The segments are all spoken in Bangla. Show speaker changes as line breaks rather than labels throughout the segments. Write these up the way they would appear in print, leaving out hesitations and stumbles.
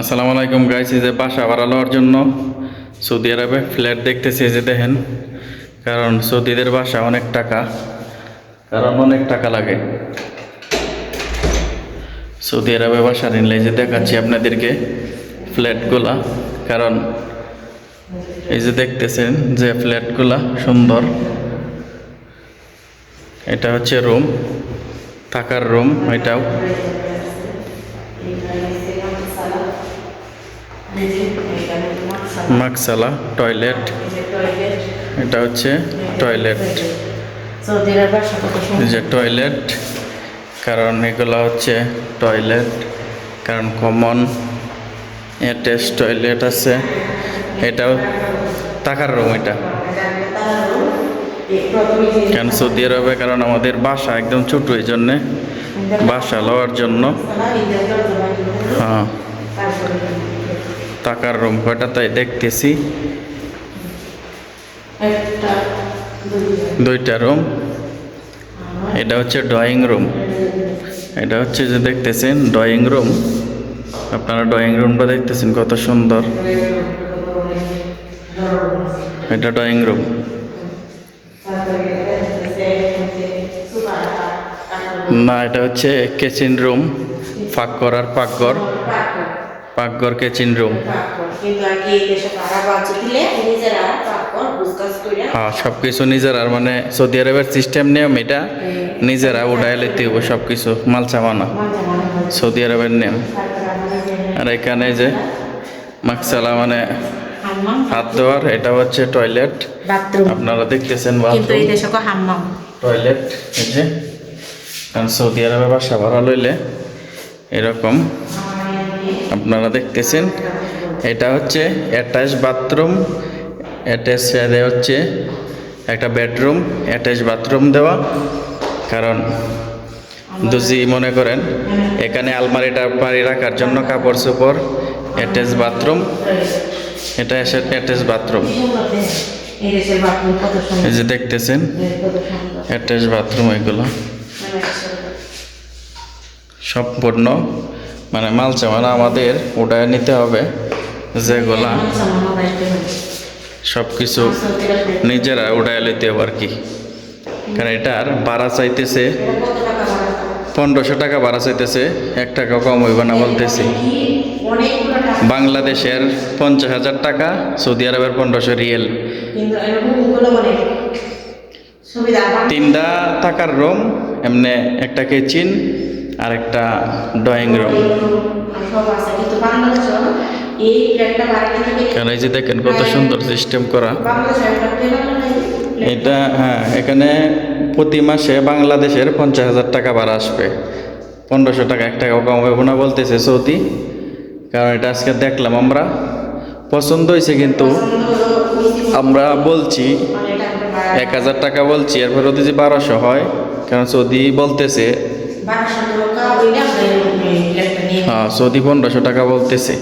আসসালামু আলাইকুম গাইস, এই যে বাসা ভাড়া লওয়ার জন্য সৌদি আরবে ফ্ল্যাট দেখতেছি। যে দেখেন, কারণ সৌদিদের বাসা অনেক টাকা, অনেক টাকা লাগে সৌদি আরবে বাসা নিলে। যে দেখাচ্ছি আপনাদেরকে ফ্ল্যাটগুলা, কারণ এই যে দেখতেছেন যে ফ্ল্যাটগুলা সুন্দর। এটা হচ্ছে রুম, থাকার রুম। এটাও মাকসালা, টয়লেট। এটা হচ্ছে টয়লেট, এই যে টয়লেট। কারণ এগুলো হচ্ছে টয়লেট, কারণ কমন অ্যাটাচ টয়লেট আছে। এটাও থাকার রুম। এটা কারণ সৌদি আরবে, কারণ আমাদের বাসা একদম ছোট, এই জন্যে বাসা লওয়ার জন্য। হ্যাঁ, থাকার রুম কয়টা তাই দেখতেছি, দুইটা রুম। এটা হচ্ছে ড্রয়িং রুম। এটা হচ্ছে যে দেখতেছেন ড্রয়িং রুম। আপনারা ড্রয়িং রুমটা দেখতেছেন কত সুন্দর। এটা ড্রয়িং রুম। না, এটা হচ্ছে কিচেন রুম, পাকঘর আর পাকঘর, কিচেন রুম। হ্যাঁ, সবকিছু নিজেরা, মানে সৌদি আরবের সিস্টেম নিয়ম এটা, নিজেরা উঠাই লইতে হইব সবকিছু, মাল চাবানা সৌদি আরবের নিয়ম। আর এখানে যে মাকসালা, মানে হাত ধোয়ার। এটা হচ্ছে টয়লেট, আপনারা দেখতেছেন টয়লেট। এই যে, কারণ সৌদি আরবে বাসা ভাড়া লইলে এরকম আপনারা দেখতেছেন। এটা হচ্ছে অ্যাটাচ বাথরুম, অ্যাটাচ হচ্ছে একটা বেডরুম, অ্যাটাচ বাথরুম দেওয়া। কারণ যদি মনে করেন এখানে আলমারিটা পাড়ি রাখার জন্য কাপড় চোপড়, অ্যাটাচ বাথরুম। এটা এসে অ্যাটাচ বাথরুম, এই যে দেখতেছেন অ্যাটাচ বাথরুম। এগুলো সম্পূর্ণ, মানে মাল চামানা আমাদের উঠায় নিতে হবে, যেগুলা সব কিছু নিজেরা উঠায় লইতে হবে আর কি। কারণ এটার ভাড়া চাইতেছে 1500 টাকা ভাড়া চাইতেছে, 1 টাকা কম হইব না বলতেছি। বাংলাদেশের 50,000 টাকা, সৌদি আরবের 1500 রিয়েল। 3টা থাকার রুম, এমনি একটা কিচেন আর একটা ড্রয়িং রুম। কারণ এই যে দেখেন কত সুন্দর সিস্টেম করা এটা। হ্যাঁ, এখানে প্রতি মাসে বাংলাদেশের 50,000 টাকা ভাড়া আসবে, 1500 টাকা, 1 টাকাও কম হইব না বলতেছে সৌদি। কারণ এটা আজকে দেখলাম আমরা, পছন্দ হয়েছে, কিন্তু আমরা বলছি 1000 টাকা বলছি, এরপর যদি 1200 হয়, কারণ সৌদি বলতেছে, হ্যাঁ সৌদি 1500 টাকা বলতেছে,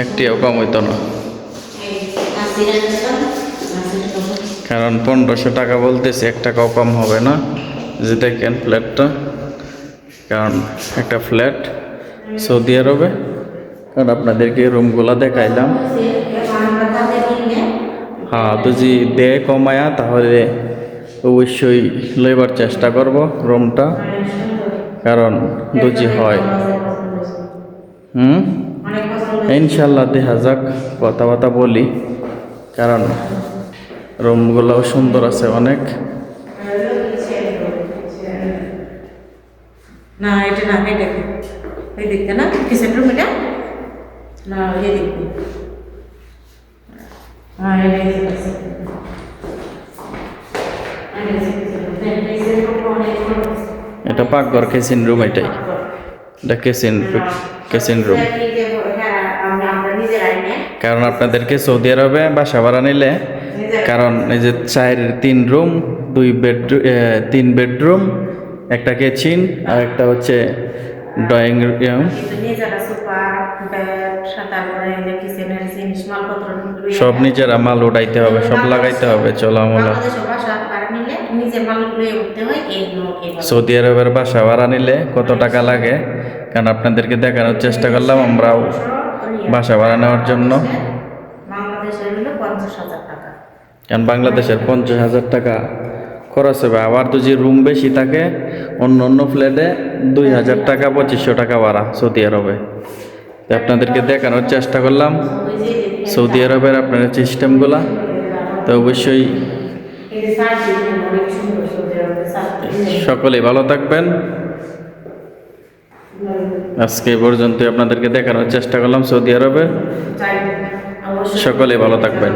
একটিও কম হইতো না। কারণ 1500 টাকা বলতেছে, 1 টাকাও কম হবে না। যে দেখেন ফ্ল্যাটটা, কারণ একটা ফ্ল্যাট সৌদি আরবে। কারণ আপনাদেরকে রুমগুলা দেখাইলাম। হ্যাঁ, যদি দে কমায়া, তাহলে অবশ্যই লইবার চেষ্টা করব রুমটা, কারণ দুজি হয়। ইনশাল্লাহ দেখা যাক, কথাবার্তা বলি, কারণ রুমগুলোও সুন্দর আছে অনেক।
না এটা না, এটা এই দেখতে না কিসের রুম এটা, না এই দেখতে, হ্যাঁ
এটা পাকঘর, কিচেন রুম। এটাই, এটা কিচেন রুম। কারণ আপনাদেরকে সৌদি আরবে বাসা ভাড়া নিলে, কারণ এই যে 3 রুম, 3 বেডরুম, একটা কিচেন আর একটা হচ্ছে ড্রয়িং রুম, সব নিজেরা মাল উঠাইতে হবে, সব লাগাইতে হবে, চলামলা। সৌদি আরবের বাসা ভাড়া নিলে কত টাকা লাগে, কারণ আপনাদেরকে দেখানোর চেষ্টা করলাম আমরাও। বাসা ভাড়া নেওয়ার জন্য।
বাংলাদেশের হলো 50,000 টাকা।
কারণ বাংলাদেশের 50,000 টাকা খরচ হবে। আবার তো যে রুম বেশি থাকে অন্য অন্য ফ্ল্যাটে 2,000 টাকা 2,500 টাকা ভাড়া সৌদি আরবে। তো আপনাদেরকে দেখানোর চেষ্টা করলাম সৌদি আরবের আপনার সিস্টেমগুলা। তো অবশ্যই
এই যে সার্চ দিবেন, অনেক সুন্দর সৌদি আরবে সার্চ।
সকলেই ভালো থাকবেন। আজকে এই পর্যন্তই আপনাদেরকে দেখানোর চেষ্টা করলাম সৌদি আরবে। সকলেই ভালো থাকবেন।